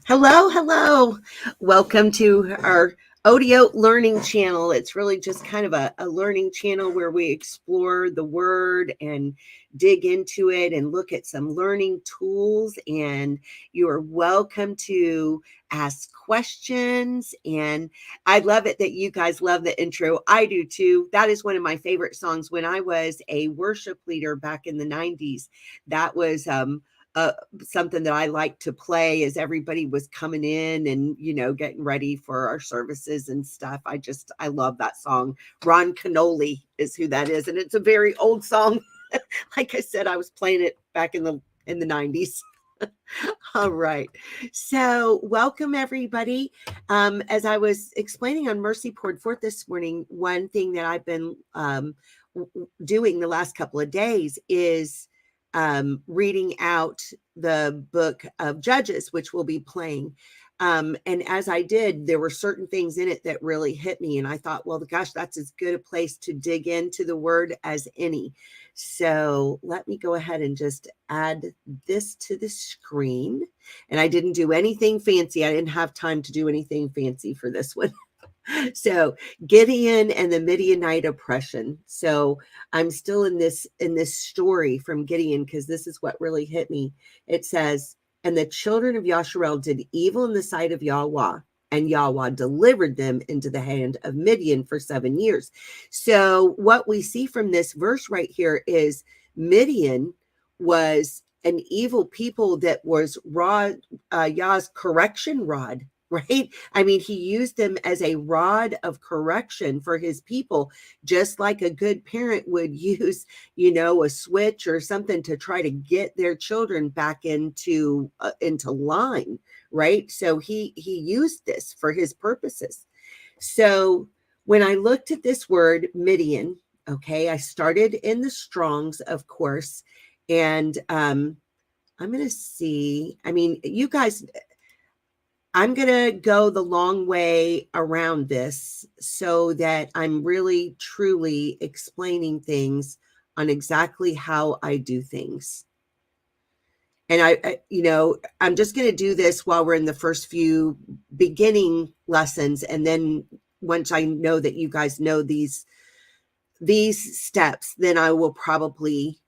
Hello, hello. Welcome to our audio learning channel. It's really just kind of a learning channel where we explore the word and dig into it and look at some learning tools. And you are welcome to ask questions. And I love it that you guys love the intro. I do too. That is one of my favorite songs. When I was a worship leader back in the 90s, that was something that I liked to play as everybody was coming in and, you know, getting ready for our services and stuff. I love that song. Ron Canoli is who that is. And it's a very old song. Like I said, I was playing it back in the 90s. All right. So welcome everybody. As I was explaining on Mercy Poured Forth this morning, one thing that I've been doing the last couple of days is reading out the book of Judges, which we'll be playing. And as I did, there were certain things in it that really hit me. And I thought, well, gosh, that's as good a place to dig into the word as any. So let me go ahead and just add this to the screen. And I didn't do anything fancy. I didn't have time to do anything fancy for this one. So Gideon and the Midianite oppression. So I'm still in this story from Gideon, because this is what really hit me. It says, and the children of Yahshar'el did evil in the sight of Yahuah, and Yahuah delivered them into the hand of Midian for 7 years. So what we see from this verse right here is Midian was an evil people that was Yah's correction rod. Right? I mean, he used them as a rod of correction for his people, just like a good parent would use, you know, a switch or something to try to get their children back into line, right? So he used this for his purposes. So when I looked at this word Midian, okay, I started in the Strongs, of course, and I'm going to see, I mean, you guys, I'm going to go the long way around this so that I'm really, truly explaining things on exactly how I do things. And I'm just going to do this while we're in the first few beginning lessons. And then once I know that you guys know these steps, then I will probably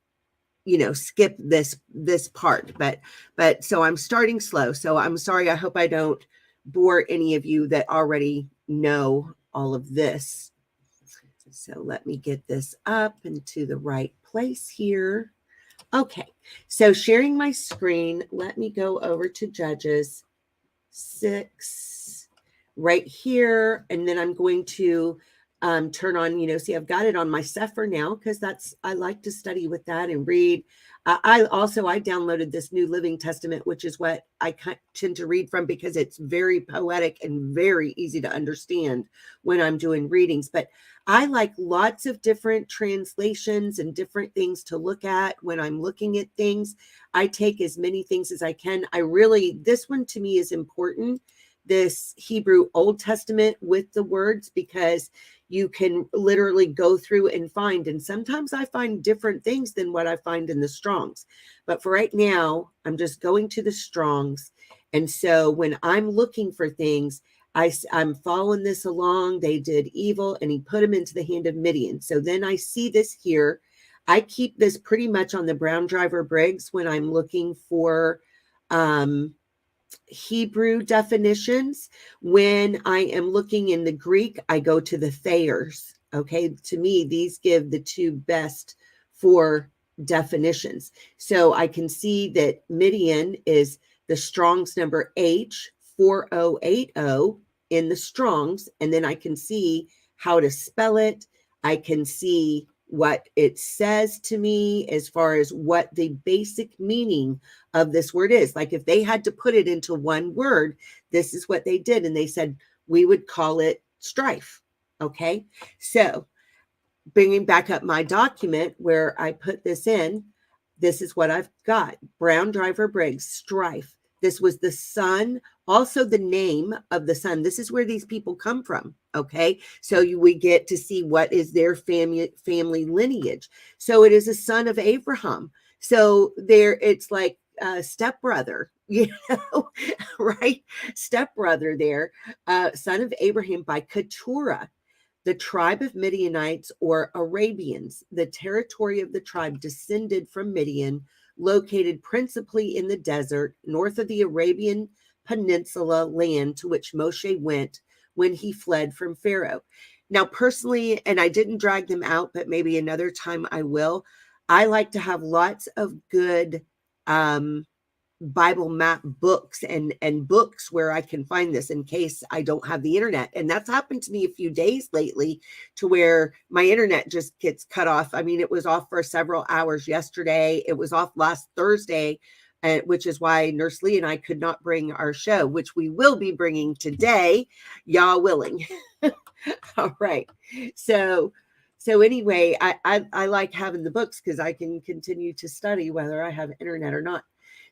skip this part, but so I'm starting slow. So I'm sorry. I hope I don't bore any of you that already know all of this. So let me get this up into the right place here. Okay, so sharing my screen, let me go over to Judges 6 right here, and then I'm going to turn on, see, I've got it on my Sefer now because I like to study with that and read. I downloaded this New Living Testament, which is what I tend to read from because it's very poetic and very easy to understand when I'm doing readings. But I like lots of different translations and different things to look at when I'm looking at things. I take as many things as I can. This one to me is important, this Hebrew Old Testament with the words, because you can literally go through and find, and sometimes I find different things than what I find in the Strongs. But for right now, I'm just going to the Strongs. And so when I'm looking for things, I'm following this along. They did evil and he put them into the hand of Midian. So then I see this here. I keep this pretty much on the Brown Driver Briggs when I'm looking for Hebrew definitions. When I am looking in the Greek, I go to the Thayers. Okay, to me, these give the two best for definitions. So I can see that Midian is the Strong's number H4080 in the Strong's, and then I can see how to spell it. I can see what it says to me as far as what the basic meaning of this word is. Like if they had to put it into one word, this is what they did. And they said, we would call it strife. Okay. So bringing back up my document where I put this in, this is what I've got. Brown Driver Briggs, strife. This was the son, also the name of the son. This is where these people come from. Okay. So we get to see what is their family lineage. So it is a son of Abraham. So it's like stepbrother, right? Stepbrother there, son of Abraham by Keturah. The tribe of Midianites or Arabians, the territory of the tribe descended from Midian, located principally in the desert north of the Arabian Peninsula land to which Moshe went when he fled from Pharaoh. Now, personally, and I didn't drag them out, but maybe another time I will, I like to have lots of good Bible map books and books where I can find this in case I don't have the internet. And that's happened to me a few days lately to where my internet just gets cut off. I mean, it was off for several hours yesterday. It was off last Thursday, which is why Nurse Lee and I could not bring our show, which we will be bringing today, Yah willing. All right. So anyway, I like having the books because I can continue to study whether I have internet or not.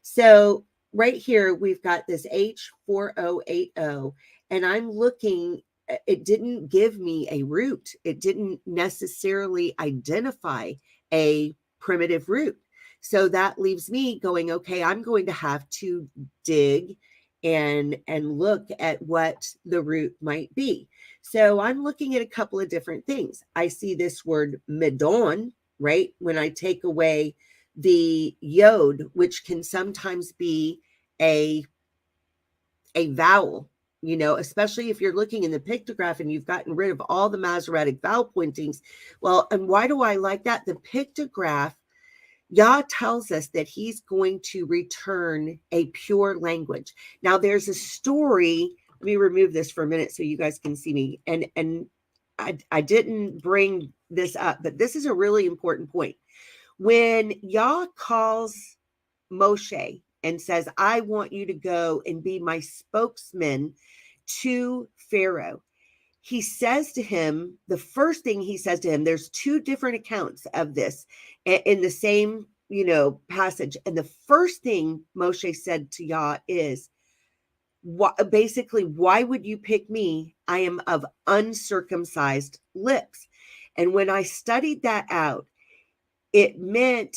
So right here, we've got this H4080, and I'm looking, it didn't give me a root. It didn't necessarily identify a primitive root. So that leaves me going, okay, I'm going to have to dig and look at what the root might be. So I'm looking at a couple of different things. I see this word Midian, right? When I take away the yod, which can sometimes be a vowel, especially if you're looking in the pictograph and you've gotten rid of all the Masoretic vowel pointings. Well, and why do I like that? The pictograph, Yah tells us that he's going to return a pure language. Now, there's a story. Let me remove this for a minute so you guys can see me. And I didn't bring this up, but this is a really important point. When Yah calls Moshe and says, I want you to go and be my spokesman to Pharaoh, he says to him, the first thing he says to him, there's two different accounts of this in the same, passage. And the first thing Moshe said to Yah is, why would you pick me? I am of uncircumcised lips. And when I studied that out, it meant,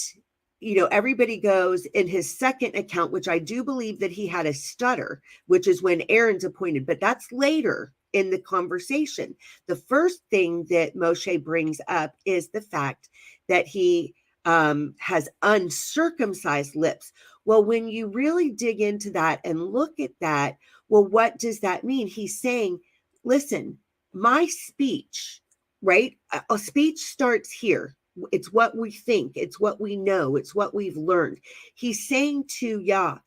everybody goes in his second account, which I do believe that he had a stutter, which is when Aaron's appointed, but that's later in the conversation. The first thing that Moshe brings up is the fact that he has uncircumcised lips. Well, when you really dig into that and look at that, well, what does that mean? He's saying, listen, my speech, right? A speech starts here. It's what we think. It's what we know. It's what we've learned. He's saying to Yah,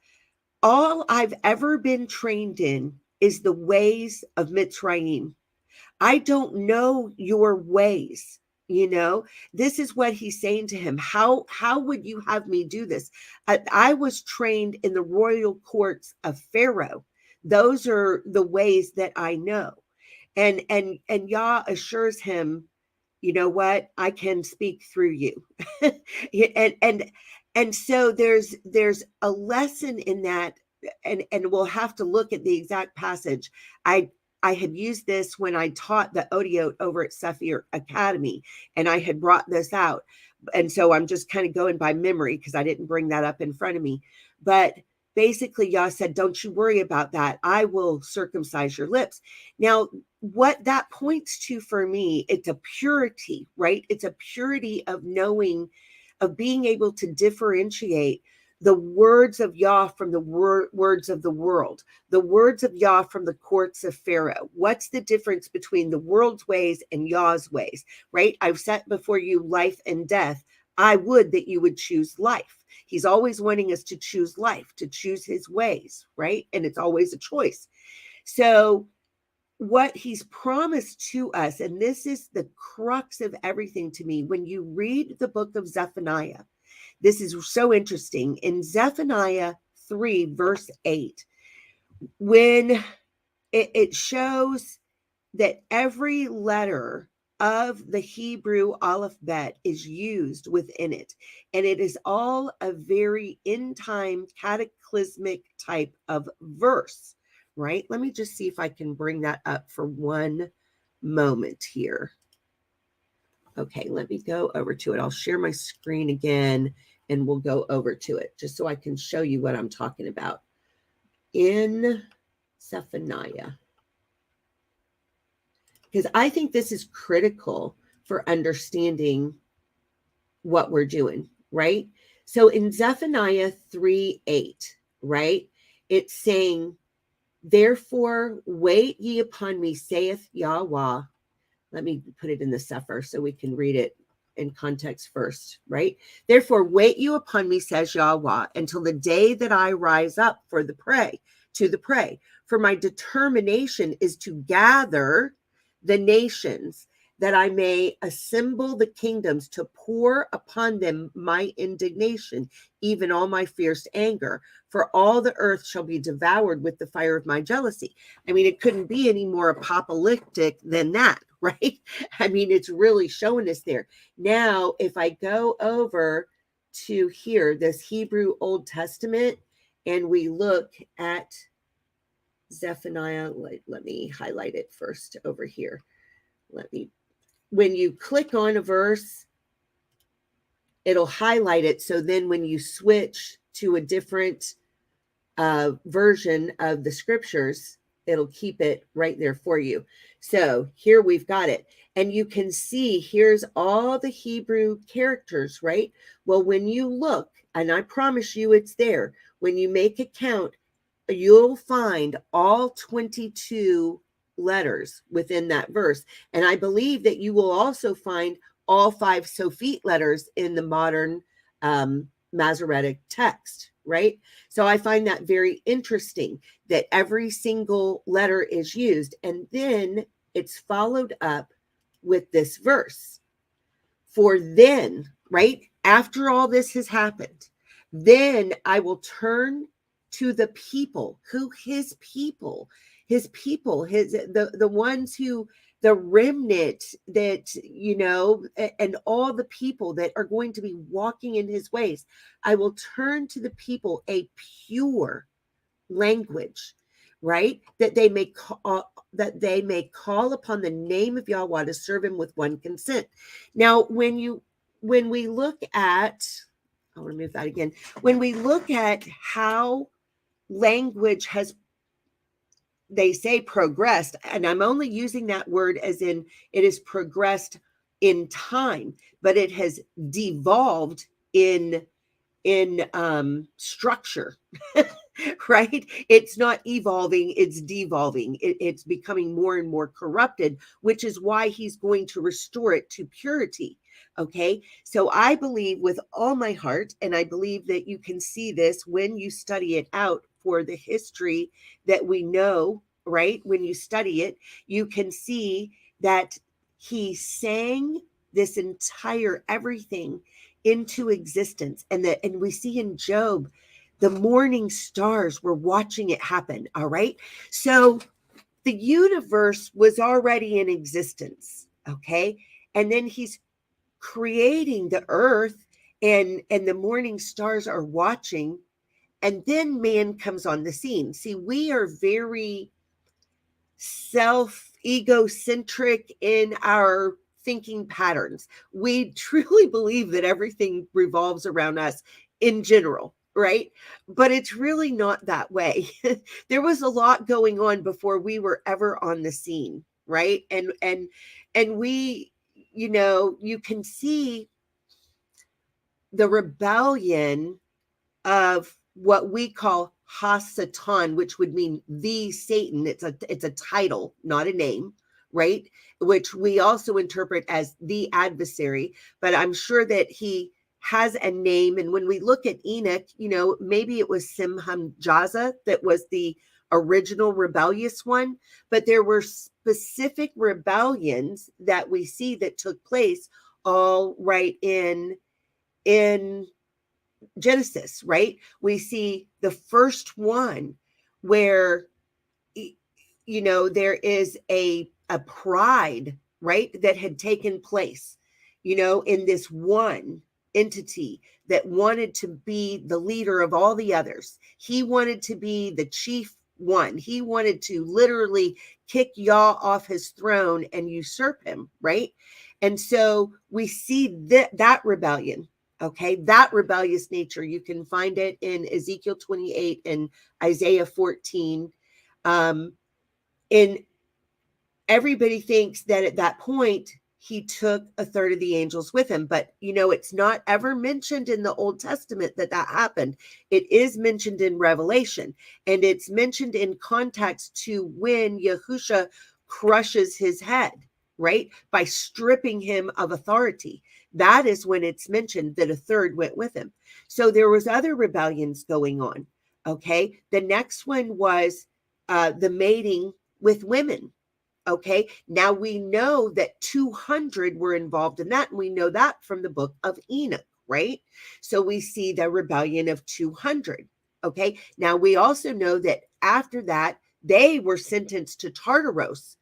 all I've ever been trained in is the ways of Mitzrayim. I don't know your ways. This is what he's saying to him. How would you have me do this? I was trained in the royal courts of Pharaoh. Those are the ways that I know. And Yah assures him, you know what? I can speak through you. and so there's a lesson in that, and we'll have to look at the exact passage. I had used this when I taught the Odiot over at Sephir Academy, and I had brought this out. And so I'm just kind of going by memory because I didn't bring that up in front of me. But basically, Yah said, don't you worry about that. I will circumcise your lips. Now, what that points to for me, it's a purity, right? It's a purity of knowing, of being able to differentiate the words of Yah from the words of the world, the words of Yah from the courts of Pharaoh. What's the difference between the world's ways and Yah's ways, right? I've set before you life and death. I would that you would choose life. He's always wanting us to choose life, to choose his ways, right? And it's always a choice. So what he's promised to us, and this is the crux of everything to me, when you read the book of Zephaniah, this is so interesting. In Zephaniah 3, verse 8, when it shows that every letter of the Hebrew alphabet is used within it, and it is all a very end-time cataclysmic type of verse, right? Let me just see if I can bring that up for one moment here. Okay, let me go over to it. I'll share my screen again, and we'll go over to it just so I can show you what I'm talking about. In Zephaniah, because I think this is critical for understanding what we're doing, right? So in Zephaniah 3:8, right, it's saying, therefore wait ye upon me, saith Yahuah. Let me put it in the Sefer so we can read it in context first, right? Therefore, wait you upon me, says Yahuah, until the day that I rise up for the prey, to the prey. For my determination is to gather the nations, that I may assemble the kingdoms, to pour upon them my indignation, even all my fierce anger. For all the earth shall be devoured with the fire of my jealousy. I mean, it couldn't be any more apocalyptic than that, right? I mean, it's really showing us there. Now, if I go over to here, this Hebrew Old Testament, and we look at Zephaniah, let me highlight it first over here. When you click on a verse, it'll highlight it. So then when you switch to a different version of the scriptures, it'll keep it right there for you. So here we've got it. And you can see here's all the Hebrew characters, right? Well, when you look, and I promise you it's there, when you make a count, you'll find all 22 letters within that verse. And I believe that you will also find all 5 Sophite letters in the modern Masoretic text, right? So I find that very interesting that every single letter is used. And then it's followed up with this verse. For then, right, after all this has happened, then I will turn to the people, his the ones who, the remnant that, and all the people that are going to be walking in his ways. I will turn to the people a pure language, right? That they may call upon the name of Yahuah to serve him with one consent. Now, when we look at, I'll remove that again. When we look at how language has, they say, progressed, and I'm only using that word as in it has progressed in time, but it has devolved in structure. right? It's not evolving, it's devolving. It's becoming more and more corrupted, which is why he's going to restore it to purity. Okay, so I believe with all my heart, and I believe that you can see this when you study it out for the history that we know, right? When you study it, you can see that he sang this entire everything into existence. And we see in Job, the morning stars were watching it happen. All right. So the universe was already in existence. Okay. And then he's creating the earth, and the morning stars are watching. And then man comes on the scene. See, we are very self egocentric in our thinking patterns. We truly believe that everything revolves around us in general, right? But it's really not that way. There was a lot going on before we were ever on the scene, right? And we, you can see the rebellion of what we call Hasatan, which would mean the Satan. It's a title, not a name, right? Which we also interpret as the adversary. But I'm sure that he has a name. And when we look at Enoch, maybe it was Simhamjaza that was the original rebellious one. But there were specific rebellions that we see that took place all right in Genesis, right? We see the first one where, there is a pride, right, that had taken place, in this one entity that wanted to be the leader of all the others. He wanted to be the chief one. He wanted to literally kick Yah off his throne and usurp him, right? And so we see that rebellion. Okay, that rebellious nature, you can find it in Ezekiel 28 and Isaiah 14. And everybody thinks that at that point, he took a third of the angels with him. But, it's not ever mentioned in the Old Testament that happened. It is mentioned in Revelation, and it's mentioned in context to when Yahusha crushes his head, right? By stripping him of authority. That is when it's mentioned that a third went with him. So there was other rebellions going on. Okay. The next one was the mating with women. Okay. Now we know that 200 were involved in that. And we know that from the book of Enoch, right? So we see the rebellion of 200. Okay. Now we also know that after that, they were sentenced to Tartaros.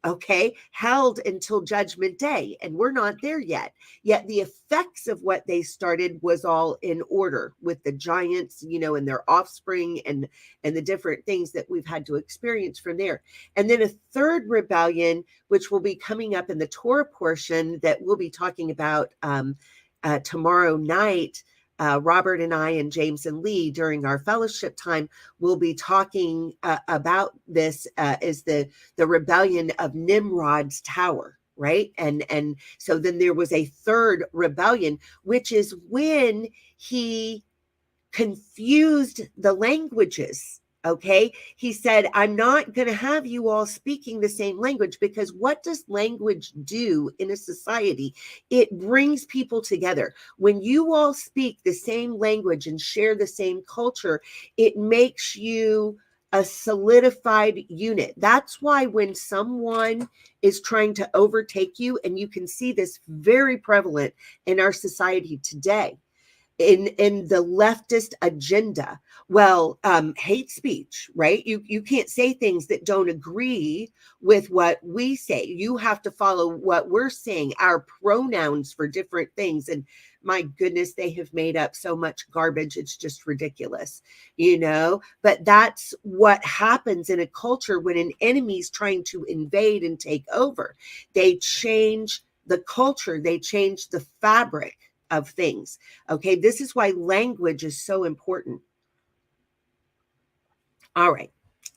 Okay, held until Judgment Day, and we're not there yet. Yet the effects of what they started was all in order with the giants, and their offspring, and the different things that we've had to experience from there. And then a third rebellion, which will be coming up in the Torah portion that we'll be talking about tomorrow night. Robert and I and James and Lee during our fellowship time will be talking about this is the rebellion of Nimrod's tower, right? And so then there was a third rebellion, which is when he confused the languages. Okay. He said, I'm not going to have you all speaking the same language, because what does language do in a society? It brings people together. When you all speak the same language and share the same culture, it makes you a solidified unit. That's why when someone is trying to overtake you, and you can see this very prevalent in our society today, in the leftist agenda. Well, hate speech, right? You can't say things that don't agree with what we say. You have to follow what we're saying, our pronouns for different things. And my goodness, they have made up so much garbage. It's just ridiculous, but that's what happens in a culture when an enemy's trying to invade and take over. They change the culture. They change the fabric of things. Okay, this is why language is so important. All right,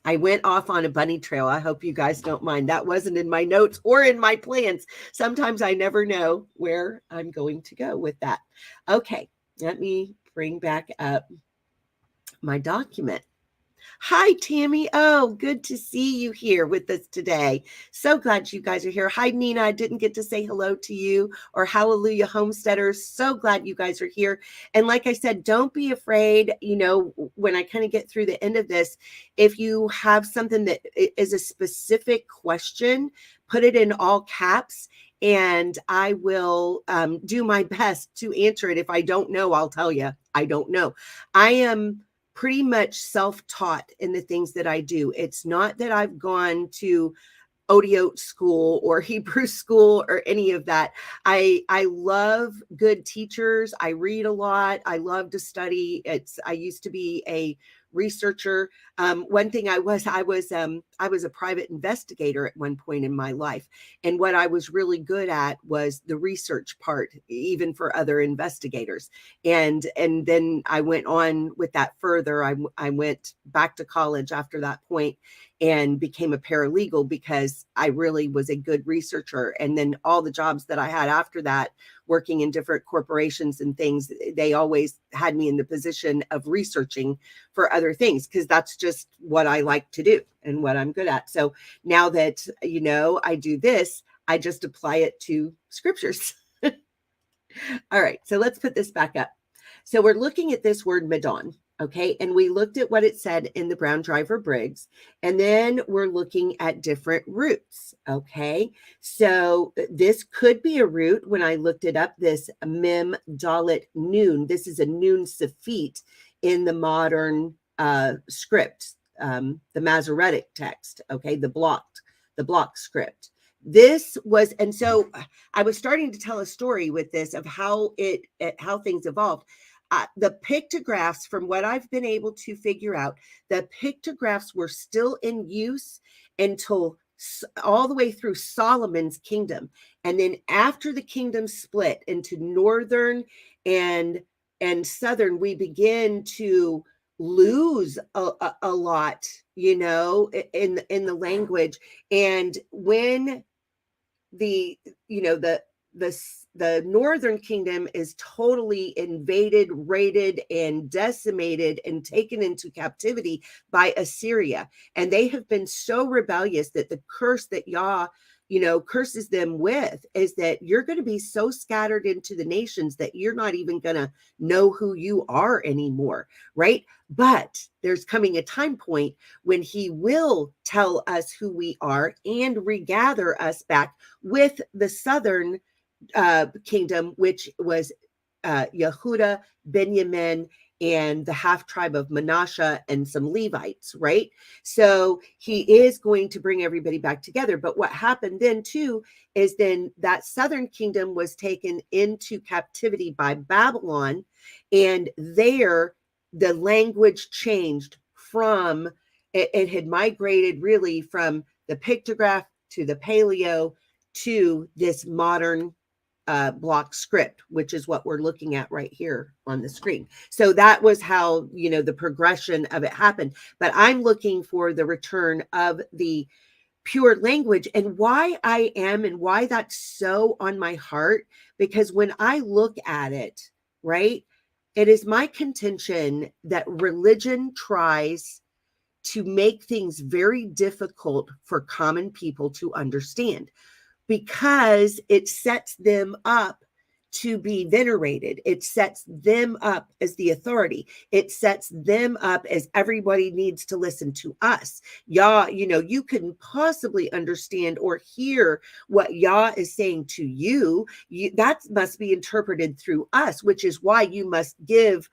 I went off on a bunny trail. I hope you guys don't mind. That wasn't in my notes or in my plans. Sometimes I never know where I'm going to go with that. Okay, let me bring back up my document. Hi, Tammy. Oh, good to see you here with us today. So glad you guys are here. Hi, Nina. I didn't get to say hello to you, or hallelujah, homesteaders. So glad you guys are here. And like I said, don't be afraid. When I kind of get through the end of this, if you have something that is a specific question, put it in all caps. And I will do my best to answer it. If I don't know, I'll tell you. I don't know. I am pretty much self-taught in the things that I do. It's not that I've gone to Odio school or Hebrew school or any of that. I love good teachers. I read a lot. I love to study. I used to be a researcher. One thing I was a private investigator at one point in my life. And what I was really good at was the research part, even for other investigators. And then I went on with that further. I went back to college after that point and became a paralegal because I really was a good researcher. And then all the jobs that I had after that, working in different corporations and things, they always had me in the position of researching for other things because that's just what I like to do and what I'm good at. So now that, I do this, I just apply it to scriptures. All right, so let's put this back up. So we're looking at this word Midian. Okay, and we looked at what it said in the Brown Driver Briggs, and then we're looking at different roots. Okay, so this could be a root. When I looked it up, this Mem Dalet Nun, this is a Nun Safit in the modern script, the Masoretic text. Okay, the block script. This was, and so I was starting to tell a story with this of how things evolved. The pictographs, from what I've been able to figure out, the pictographs were still in use until all the way through Solomon's kingdom. And then after the kingdom split into northern and southern, we begin to lose a lot, in the language. And when the northern kingdom is totally invaded, raided, and decimated and taken into captivity by Assyria. And they have been so rebellious that the curse that Yah, curses them with is that you're going to be so scattered into the nations that you're not even going to know who you are anymore, right? But there's coming a time point when he will tell us who we are and regather us back with the southern kingdom, which was Yehuda, Benjamin, and the half tribe of Manasseh and some Levites, right? So he is going to bring everybody back together. But what happened then too is then that southern kingdom was taken into captivity by Babylon, and there the language changed from, it had migrated really from the pictograph to the paleo to this modern block script, which is what we're looking at right here on the screen. So that was how, the progression of it happened. But I'm looking for the return of the pure language, and why I am and why that's so on my heart, because when I look at it, right, it is my contention that religion tries to make things very difficult for common people to understand, because it sets them up to be venerated. It sets them up as the authority. It sets them up as everybody needs to listen to us. Yah, you couldn't possibly understand or hear what Yah is saying to you. That must be interpreted through us, which is why you must give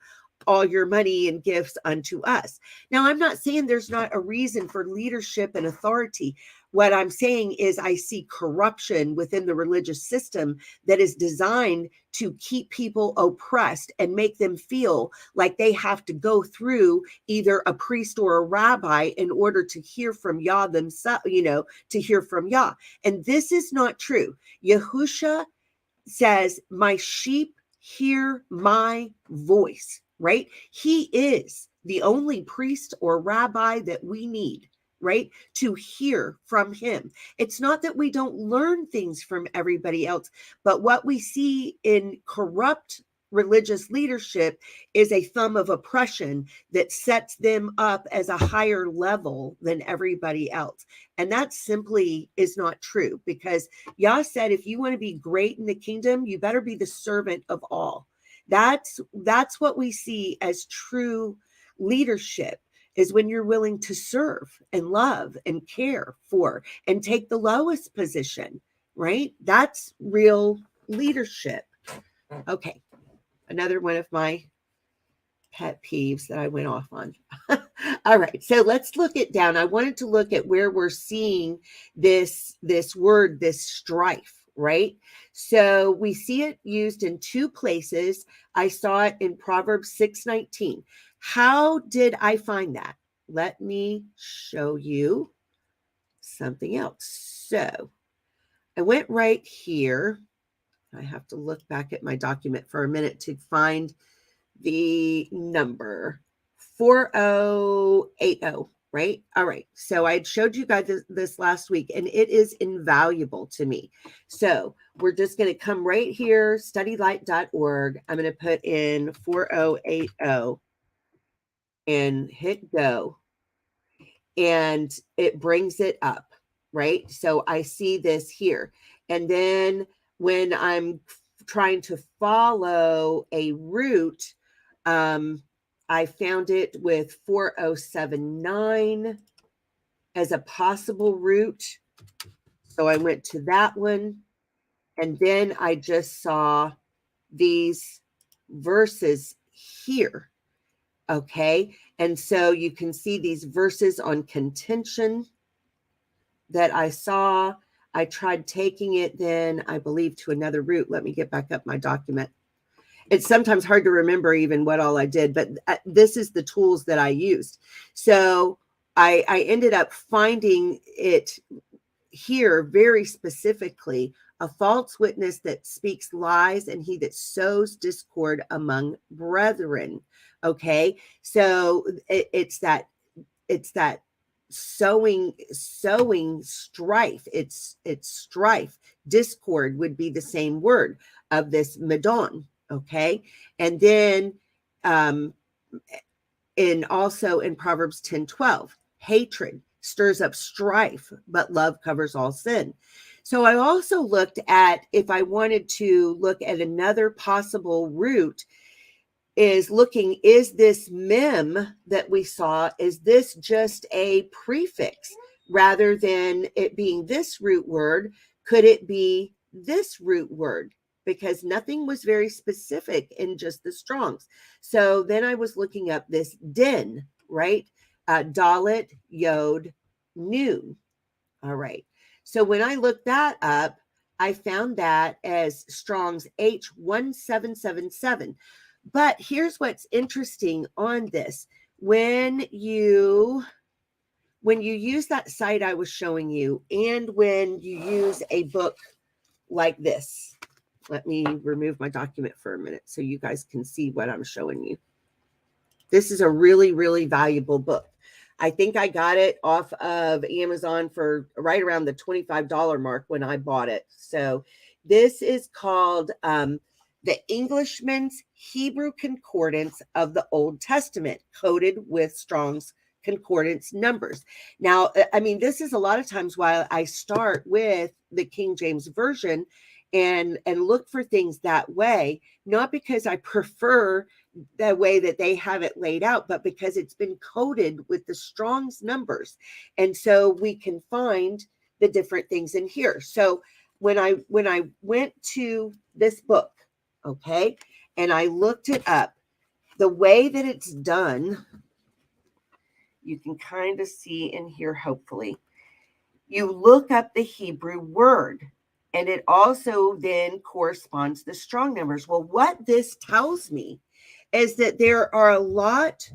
all your money and gifts unto us. Now, I'm not saying there's not a reason for leadership and authority. What I'm saying is I see corruption within the religious system that is designed to keep people oppressed and make them feel like they have to go through either a priest or a rabbi in order to hear from Yah themselves, to hear from Yah. And this is not true. Yahusha says, my sheep hear my voice, right? He is the only priest or rabbi that we need, right, to hear from him. It's not that we don't learn things from everybody else, but what we see in corrupt religious leadership is a thumb of oppression that sets them up as a higher level than everybody else. And that simply is not true, because Yah said, if you want to be great in the kingdom, you better be the servant of all. That's what we see as true leadership, is when you're willing to serve and love and care for and take the lowest position, right? That's real leadership. Okay. Another one of my pet peeves that I went off on. All right. So let's look it down. I wanted to look at where we're seeing this word, this strife, right? So we see it used in two places. I saw it in Proverbs 6:19. How did I find that? Let me show you something else. So I went right here. I have to look back at my document for a minute to find the number 4080, right? All right. So I showed you guys this last week, and it is invaluable to me. So we're just going to come right here, studylight.org. I'm going to put in 4080 and hit go, and it brings it up, right? So I see this here. And then when I'm trying to follow a route, I found it with 4079 as a possible route. So I went to that one. And then I just saw these verses here. Okay. And so you can see these verses on contention that I saw. I tried taking it then, I believe, to another route. Let me get back up my document. It's sometimes hard to remember even what all I did, but this is the tools that I used. So I ended up finding it here very specifically: a false witness that speaks lies, and he that sows discord among brethren. Okay, so it's that sowing strife. It's strife. Discord would be the same word of this Midian. Okay, and then also in Proverbs 10:12, hatred stirs up strife, but love covers all sin. So I also looked at, if I wanted to look at another possible route, is this mem that we saw, is this just a prefix rather than it being this root word? Could it be this root word? Because nothing was very specific in just the Strongs. So then I was looking up this din, right? Dalet, Yod, Nun. All right. So when I looked that up, I found that as Strong's H1777. But here's what's interesting on this. When you use that site I was showing you, and when you use a book like this, let me remove my document for a minute so you guys can see what I'm showing you. This is a really, really valuable book. I think I got it off of Amazon for right around the $25 mark when I bought it. So this is called The Englishman's Hebrew Concordance of the Old Testament, coded with Strong's Concordance numbers. Now, I mean, this is a lot of times why I start with the King James Version and look for things that way, not because I prefer the way that they have it laid out, but because it's been coded with the Strong's numbers. And so we can find the different things in here. So when I went to this book, okay, and I looked it up, the way that it's done, you can kind of see in here, hopefully. You look up the Hebrew word, and it also then corresponds to the Strong numbers. Well, what this tells me is that there are a lot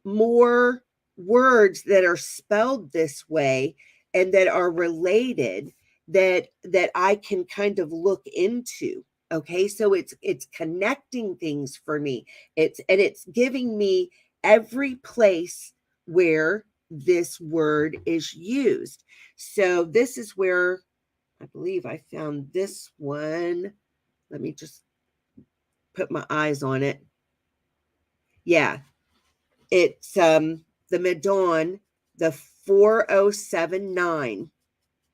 more words that are spelled this way and that are related that I can kind of look into. Okay, so it's connecting things for me. It's giving me every place where this word is used. So this is where I believe I found this one. Let me just put my eyes on it. Yeah, it's the Midian, the 4079,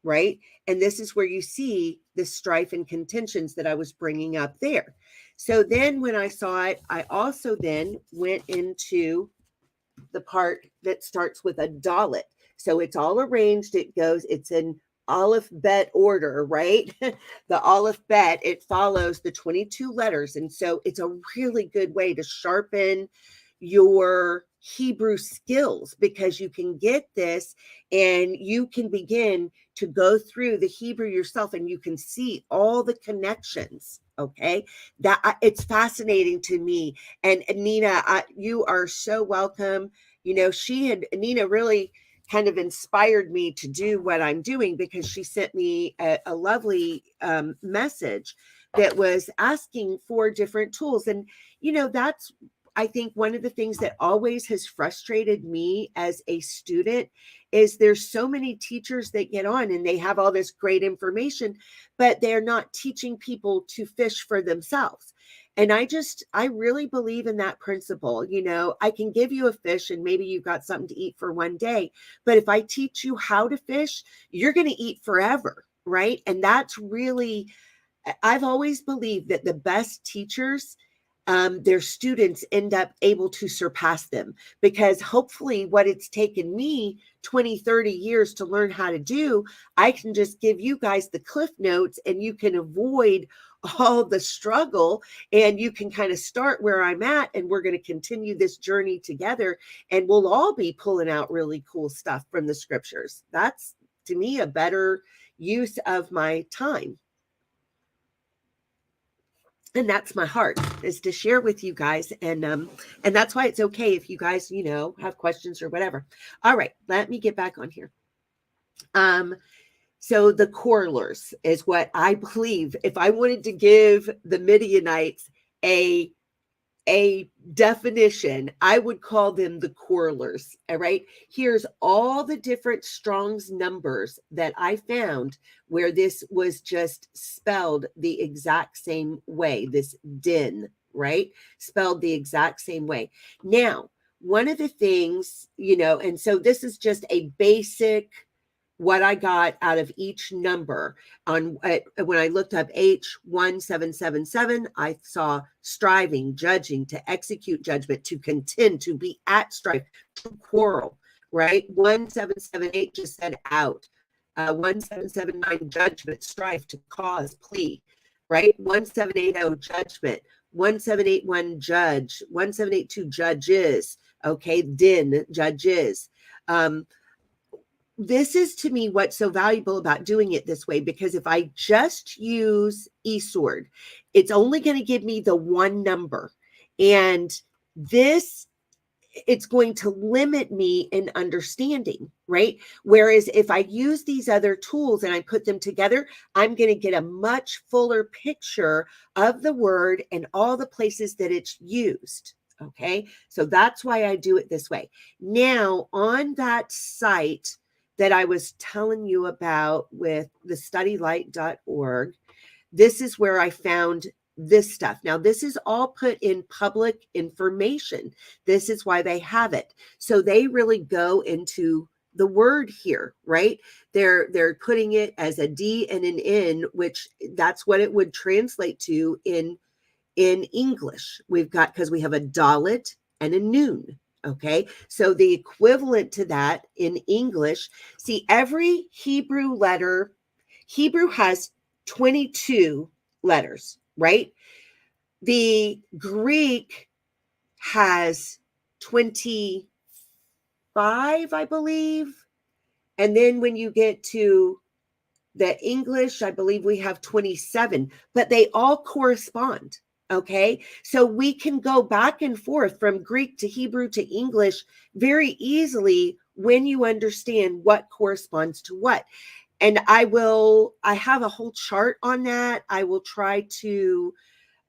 right? And this is where you see the strife and contentions that I was bringing up there. So then when I saw it, I also then went into the part that starts with a dalet. So it's all arranged. It's in alphabet order, right? The alphabet, it follows the 22 letters. And so it's a really good way to sharpen your Hebrew skills, because you can get this and you can begin to go through the Hebrew yourself and you can see all the connections. Okay, that it's fascinating to me. And Nina, you are so welcome. You know, Nina really kind of inspired me to do what I'm doing, because she sent me a lovely message that was asking for different tools. And, you know, that's, I think, one of the things that always has frustrated me as a student is there's so many teachers that get on and they have all this great information, but they're not teaching people to fish for themselves. And I really believe in that principle. You know, I can give you a fish and maybe you've got something to eat for one day, but if I teach you how to fish, you're going to eat forever, right? And that's really, I've always believed that the best teachers, their students end up able to surpass them, because hopefully what it's taken me 20, 30 years to learn how to do, I can just give you guys the cliff notes and you can avoid all the struggle, and you can kind of start where I'm at, and we're going to continue this journey together, and we'll all be pulling out really cool stuff from the scriptures. That's, to me, a better use of my time. And that's my heart, is to share with you guys. And that's why it's okay if you guys, you know, have questions or whatever. All right, let me get back on here. So the correlars is what I believe. If I wanted to give the Midianites a definition, I would call them the correlars. All right. Here's all the different Strong's numbers that I found where this was just spelled the exact same way. This din, right? Spelled the exact same way. Now, one of the things, you know, and so this is just a basic what I got out of each number. On when I looked up H1777, I saw striving, judging, to execute judgment, to contend, to be at strife, to quarrel, right? 1778 just said out. 1779, judgment, strife, to cause, plea, right? 1780, judgment. 1781, judge. 1782, judges. Okay, din, judges. This is, to me, what's so valuable about doing it this way, because if I just use eSword, it's only going to give me the one number. And this, it's going to limit me in understanding, right? Whereas if I use these other tools and I put them together, I'm going to get a much fuller picture of the word and all the places that it's used. Okay, so that's why I do it this way. Now, on that site that I was telling you about with the studylight.org, this is where I found this stuff. Now, this is all put in public information. This is why they have it. So they really go into the word here, right? They're putting it as a D and an N, which that's what it would translate to in English. We've got, because we have a dalet and a noon. Okay, so the equivalent to that in English, see, every Hebrew letter, Hebrew has 22 letters, right? The Greek has 25, I believe. And then when you get to the English, I believe we have 27, but they all correspond. Okay, so we can go back and forth from Greek to Hebrew to English very easily when you understand what corresponds to what. And I have a whole chart on that. I will try to,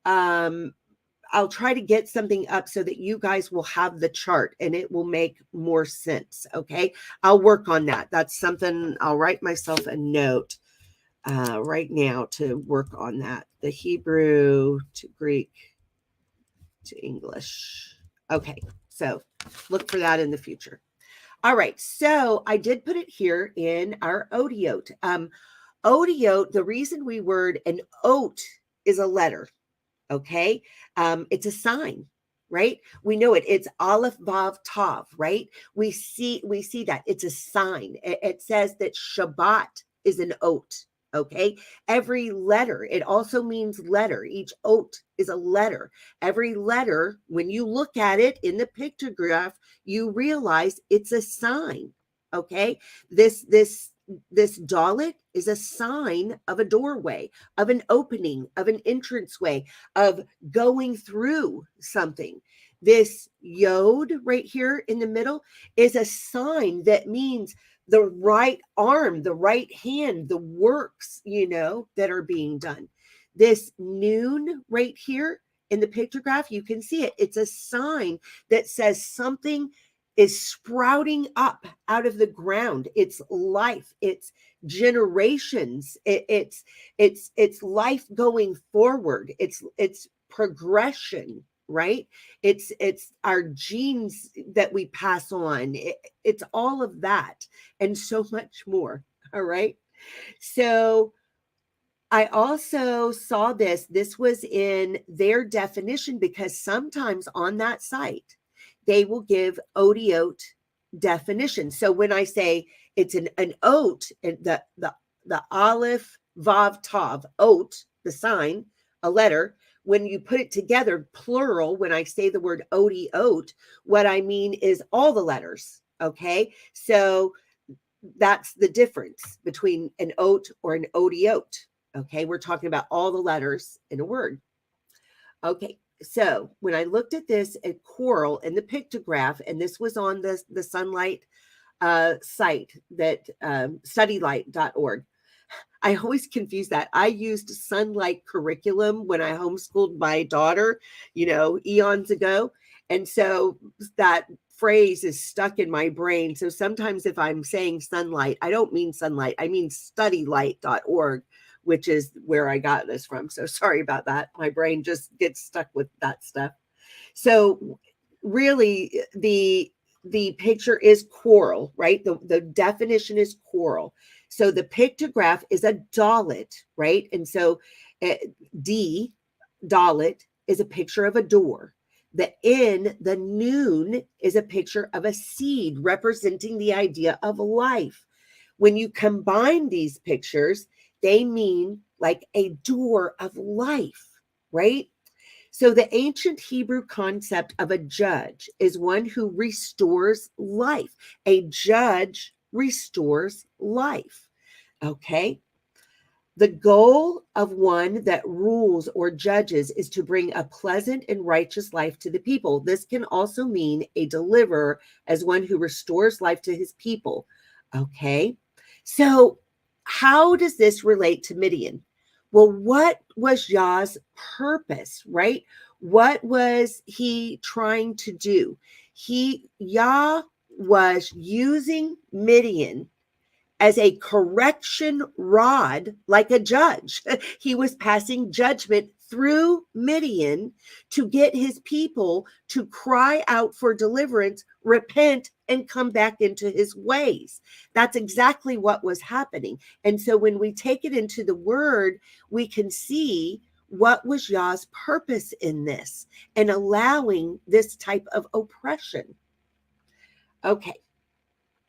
I'll try to get something up so that you guys will have the chart and it will make more sense. Okay, I'll work on that. That's something I'll write myself a note right now to work on that. The Hebrew to Greek. to English. Okay, so look for that in the future. All right, so I did put it here in our odiote. Odiote, the reason we word an oat is a letter, okay? It's a sign, right? We know it. It's Aleph, Vav, Tav, right? We see that. It's a sign. It says that Shabbat is an oat, okay? Every letter, it also means letter. Each oat is a letter. Every letter, when you look at it in the pictograph, you realize it's a sign, okay? This dalet is a sign of a doorway, of an opening, of an entranceway, of going through something. This yod right here in the middle is a sign that means the right arm, the right hand, the works, that are being done. This noon right here in the pictograph, you can see it. It's a sign that says something is sprouting up out of the ground. It's life. It's generations. It's life going forward. It's progression, right? It's our genes that we pass on. It's all of that and so much more. All right. So I also saw this. This was in their definition because sometimes on that site, they will give odiote definition. So when I say it's an oat, and the Aleph, Vav, Tav, oat, the sign, a letter, when you put it together, plural, when I say the word odiote, what I mean is all the letters, okay? So that's the difference between an oat or an odiote, okay? We're talking about all the letters in a word. Okay, so when I looked at this at Coral in the pictograph, and this was on the Sunlight site, that studylight.org. I always confuse that. I used Sunlight curriculum when I homeschooled my daughter, eons ago. And so that phrase is stuck in my brain. So sometimes if I'm saying sunlight, I don't mean sunlight. I mean studylight.org, which is where I got this from. So sorry about that. My brain just gets stuck with that stuff. So really the picture is coral, right? The definition is coral. So the pictograph is a dalet, right? And so dalet is a picture of a door. The noon is a picture of a seed representing the idea of life. When you combine these pictures, they mean like a door of life, right? So the ancient Hebrew concept of a judge is one who restores life. A judge restores life, okay? The goal of one that rules or judges is to bring a pleasant and righteous life to the people. This can also mean a deliverer as one who restores life to his people, okay? So how does this relate to Midian? Well, what was Yah's purpose, right? What was he trying to do? Yah was using Midian as a correction rod, like a judge. He was passing judgment through Midian to get his people to cry out for deliverance, repent, and come back into his ways. That's exactly what was happening. And so when we take it into the word, we can see what was Yah's purpose in this and allowing this type of oppression. Okay.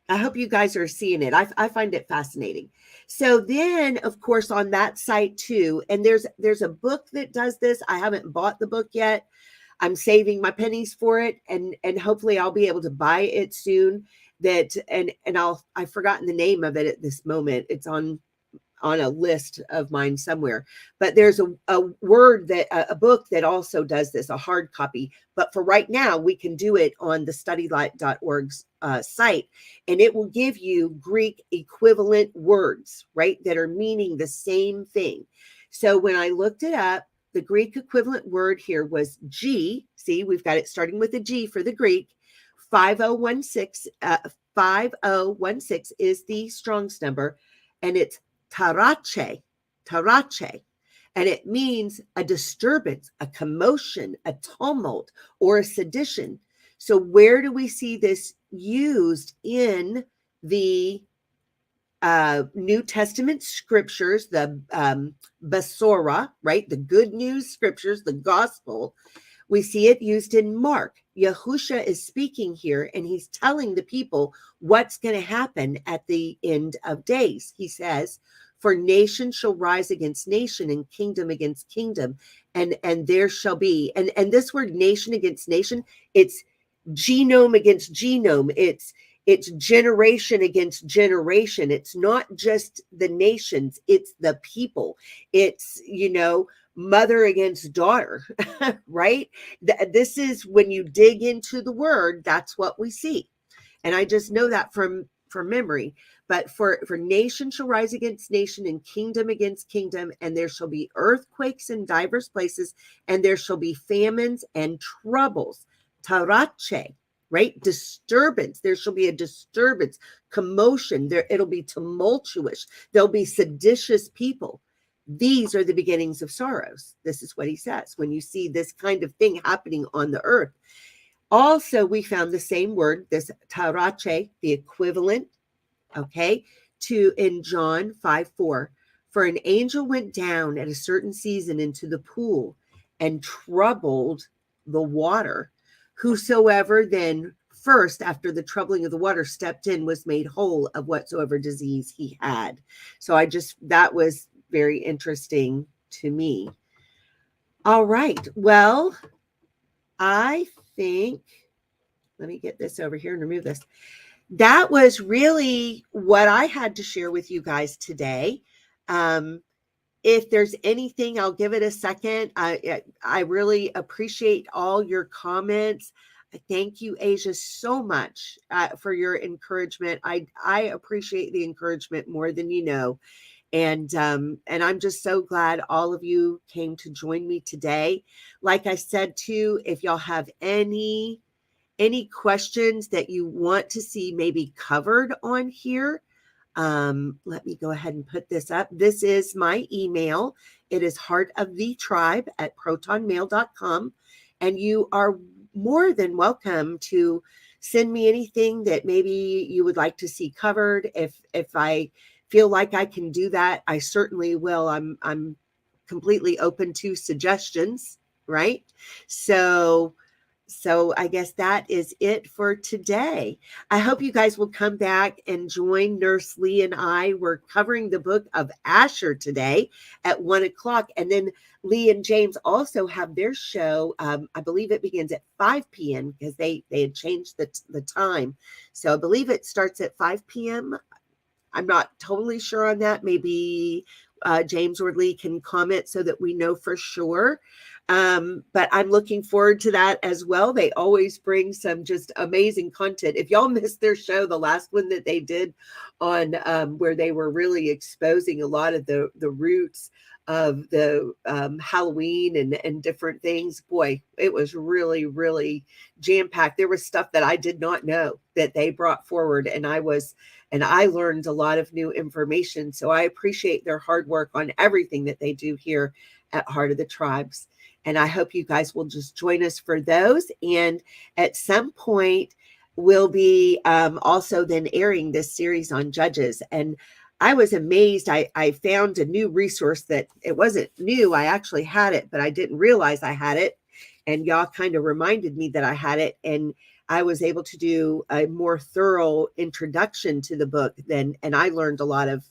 I hope you guys are seeing it. I find it fascinating. So then, of course, on that site too, and there's a book that does this. I haven't bought the book yet. I'm saving my pennies for it, and hopefully I'll be able to buy it soon. I've forgotten the name of it at this moment. It's on a list of mine somewhere, but there's a book that also does this, a hard copy. But for right now, we can do it on the studylight.org's site, and it will give you Greek equivalent words, right, that are meaning the same thing. So when I looked it up, the Greek equivalent word here was G. See, we've got it starting with a G for the Greek. 5016 is the Strong's number, and it's tarache. And it means a disturbance, a commotion, a tumult, or a sedition. So where do we see this used in the New Testament scriptures, the Basora, right? The good news scriptures, the gospel. We see it used in Mark. Yahusha is speaking here, and he's telling the people what's going to happen at the end of days. He says, for nation shall rise against nation and kingdom against kingdom, and there shall be, and this word nation against nation, it's genome against genome. It's generation against generation. It's not just the nations, it's the people. It's, mother against daughter, right? This is when you dig into the word, that's what we see. And I just know that from memory. But for nation shall rise against nation and kingdom against kingdom, and there shall be earthquakes in diverse places, and there shall be famines and troubles. Tarache, right? Disturbance. There shall be a disturbance, commotion. It'll be tumultuous. There'll be seditious people. These are the beginnings of sorrows. This is what he says when you see this kind of thing happening on the earth. Also, we found the same word, this tarache, the equivalent, okay, to in John 5:4. For an angel went down at a certain season into the pool and troubled the water. Whosoever then first, after the troubling of the water, stepped in was made whole of whatsoever disease he had. So that was very interesting to me. All right. Well, I think, let me get this over here and remove this. That was really what I had to share with you guys today. If there's anything, I'll give it a second. I really appreciate all your comments. Thank you, Asia, so much for your encouragement. I appreciate the encouragement more than you know. And I'm just so glad all of you came to join me today. Like I said, too, if y'all have any questions that you want to see maybe covered on here, let me go ahead and put this up. This is my email. It is heartofthetribe@protonmail.com. And you are more than welcome to send me anything that maybe you would like to see covered. If I feel like I can do that, I certainly will. I'm completely open to suggestions, right? So I guess that is it for today. I hope you guys will come back and join Nurse Lee and I. We're covering the book of Asher today at 1:00. And then Lee and James also have their show. I believe it begins at 5 p.m. because they had changed the time. So I believe it starts at 5 p.m. I'm not totally sure on that. Maybe James or Lee can comment so that we know for sure. But I'm looking forward to that as well. They always bring some just amazing content. If y'all missed their show, the last one that they did on where they were really exposing a lot of the roots of the Halloween and different things, boy, it was really, really jam-packed. There was stuff that I did not know that they brought forward, and I learned a lot of new information. So I appreciate their hard work on everything that they do here at Heart of the Tribes. And I hope you guys will just join us for those. And at some point, we'll be also then airing this series on Judges. And I was amazed. I found a new resource that it wasn't new. I actually had it, but I didn't realize I had it. And y'all kind of reminded me that I had it. And I was able to do a more thorough introduction to the book and I learned a lot of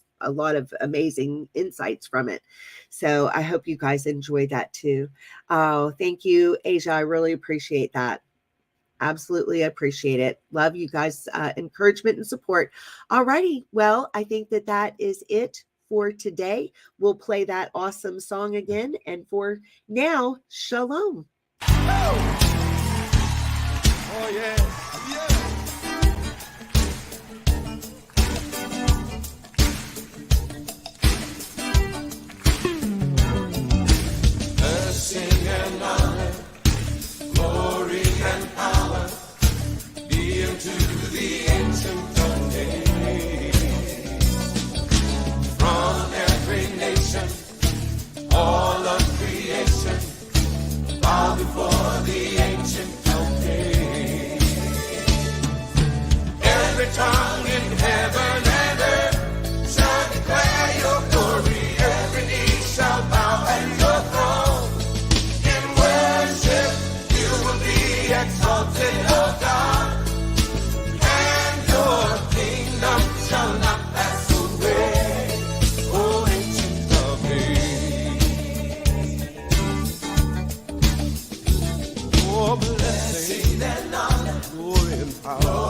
amazing insights from it. So I hope you guys enjoy that too. Oh, thank you, Asia. I really appreciate that. Absolutely appreciate it. Love you guys' encouragement and support. All righty. Well, I think that is it for today. We'll play that awesome song again. And for now, shalom. Oh, yeah. Blessing and honor, glory and power be unto the Ancient of Days. From every nation, all Our